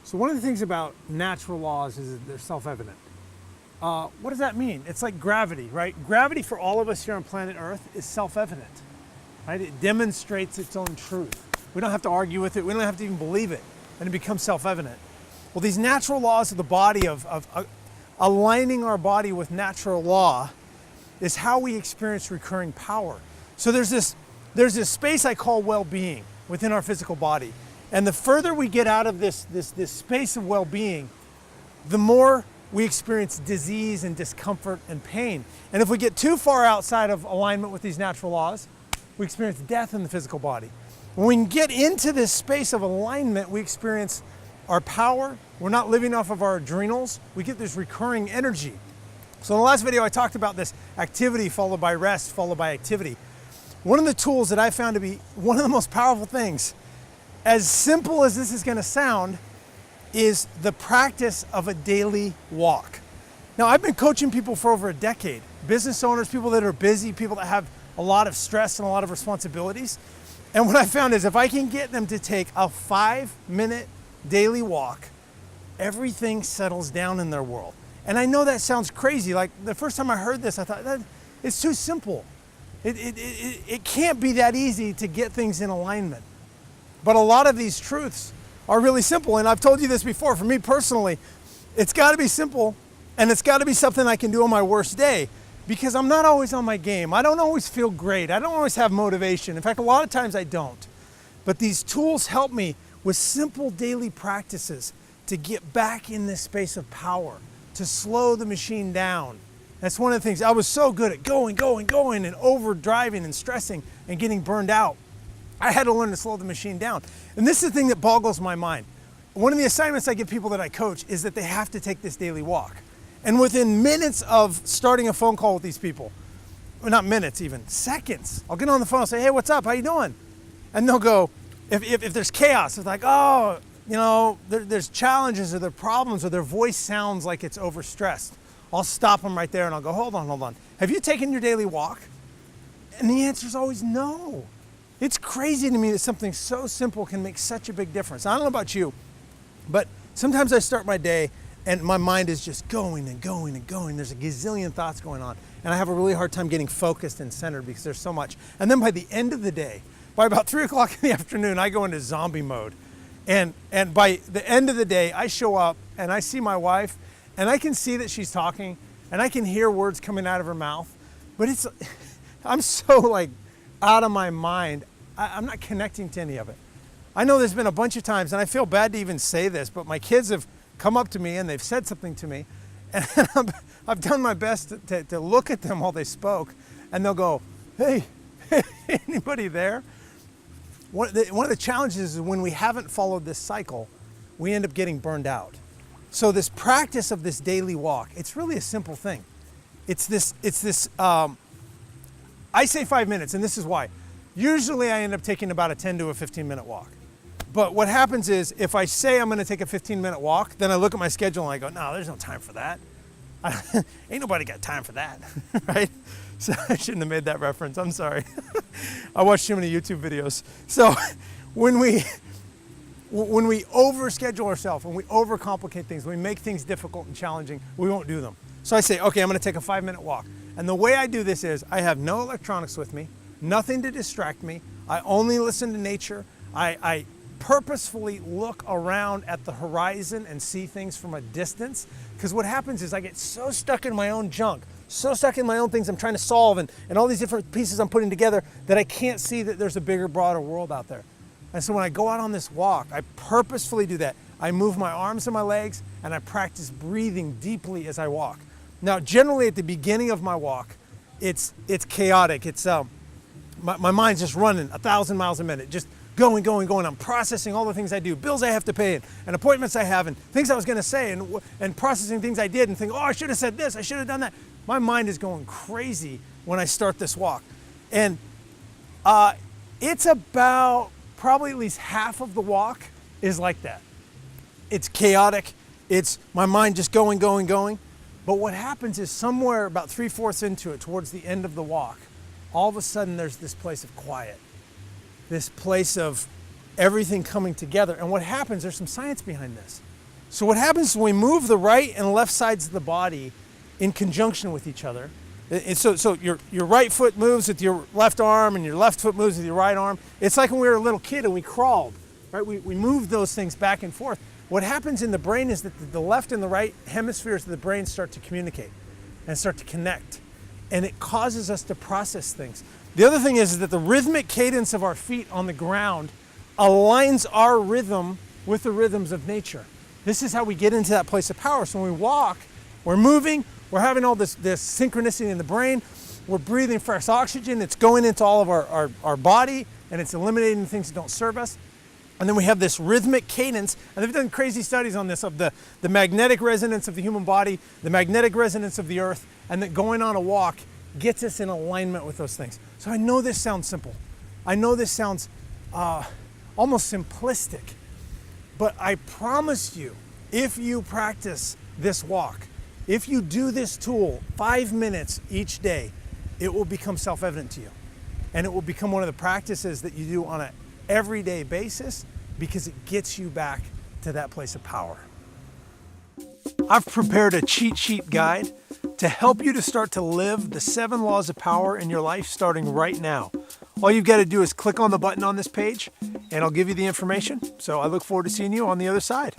So one of the things about natural laws is that they're self-evident. What does that mean? It's like gravity, right? Gravity for all of us here on planet Earth is self-evident, right? It demonstrates its own truth. We don't have to argue with it. We don't have to even believe it, and it becomes self-evident. Well, these natural laws of the body, of aligning our body with natural law, is how we experience recurring power. So there's this space I call well-being within our physical body. And the further we get out of this space of well-being, the more we experience disease and discomfort and pain. And if we get too far outside of alignment with these natural laws, we experience death in the physical body. When we can get into this space of alignment, we experience our power. We're not living off of our adrenals. We get this recurring energy. So in the last video, I talked about this activity followed by rest, followed by activity. One of the tools that I found to be one of the most powerful things, as simple as this is going to sound, is the practice of a daily walk. Now, I've been coaching people for over a decade, business owners, people that are busy, people that have a lot of stress and a lot of responsibilities. And what I found is if I can get them to take a 5-minute daily walk, everything settles down in their world. And I know that sounds crazy. Like the first time I heard this, I thought, it's too simple. It can't be that easy to get things in alignment. But a lot of these truths are really simple. And I've told you this before, for me personally, it's gotta be simple, and it's gotta be something I can do on my worst day, because I'm not always on my game. I don't always feel great. I don't always have motivation. In fact, a lot of times I don't. But these tools help me with simple daily practices to get back in this space of power, to slow the machine down. That's one of the things. I was so good at going, and overdriving and stressing and getting burned out. I had to learn to slow the machine down. And this is the thing that boggles my mind. One of the assignments I give people that I coach is that they have to take this daily walk. And within minutes of starting a phone call with these people, well, not minutes even, seconds, I'll get on the phone and say, hey, what's up? How you doing? And they'll go, if there's chaos, it's like, oh, you know, there's challenges or there are problems or their voice sounds like it's overstressed. I'll stop them right there and I'll go, hold on. Have you taken your daily walk? And the answer is always no. It's crazy to me that something so simple can make such a big difference. I don't know about you, but sometimes I start my day and my mind is just going. There's a gazillion thoughts going on. And I have a really hard time getting focused and centered because there's so much. And then by the end of the day, by about 3 o'clock in the afternoon, I go into zombie mode. And by the end of the day, I show up and I see my wife and I can see that she's talking and I can hear words coming out of her mouth. But I'm so like out of my mind. I'm not connecting to any of it. I know there's been a bunch of times, and I feel bad to even say this, but my kids have come up to me and they've said something to me, and I've done my best to look at them while they spoke, and they'll go, hey, anybody there? One of the challenges is when we haven't followed this cycle, we end up getting burned out. So this practice of this daily walk, it's really a simple thing. I say 5 minutes, and this is why. Usually I end up taking about a 10 to a 15-minute walk. But what happens is if I say I'm gonna take a 15-minute walk, then I look at my schedule and I go, no, there's no time for that. Ain't nobody got time for that, right? So I shouldn't have made that reference, I'm sorry. I watch too many YouTube videos. So when we overschedule ourselves, when we overcomplicate things, when we make things difficult and challenging, we won't do them. So I say, okay, I'm gonna take a 5-minute walk. And the way I do this is I have no electronics with me, nothing to distract me. I only listen to nature. I purposefully look around at the horizon and see things from a distance. Because what happens is I get so stuck in my own junk, so stuck in my own things I'm trying to solve and all these different pieces I'm putting together that I can't see that there's a bigger, broader world out there. And so when I go out on this walk, I purposefully do that. I move my arms and my legs and I practice breathing deeply as I walk. Now, generally at the beginning of my walk, it's chaotic. It's my mind's just running 1,000 miles a minute, just going. I'm processing all the things I do, bills I have to pay, and appointments I have, and things I was going to say, and processing things I did, and think, oh, I should have said this, I should have done that. My mind is going crazy when I start this walk. And it's about probably at least half of the walk is like that. It's chaotic. It's my mind just going. But what happens is somewhere about 3/4 into it, towards the end of the walk, all of a sudden there's this place of quiet, this place of everything coming together. And what happens, there's some science behind this. So what happens is when we move the right and left sides of the body in conjunction with each other, so your right foot moves with your left arm and your left foot moves with your right arm. It's like when we were a little kid and we crawled, right? We moved those things back and forth. What happens in the brain is that the left and the right hemispheres of the brain start to communicate and start to connect. And it causes us to process things. The other thing is that the rhythmic cadence of our feet on the ground aligns our rhythm with the rhythms of nature. This is how we get into that place of power. So when we walk, we're moving, we're having all this synchronicity in the brain, we're breathing fresh oxygen, it's going into all of our body, and it's eliminating things that don't serve us. And then we have this rhythmic cadence, and they've done crazy studies on this, of the magnetic resonance of the human body, the magnetic resonance of the earth, and that going on a walk gets us in alignment with those things. So I know this sounds simple. I know this sounds almost simplistic, but I promise you, if you practice this walk, if you do this tool 5 minutes each day, it will become self-evident to you. And it will become one of the practices that you do on an everyday basis, because it gets you back to that place of power. I've prepared a cheat sheet guide to help you to start to live the 7 laws of power in your life starting right now. All you've got to do is click on the button on this page and I'll give you the information. So I look forward to seeing you on the other side.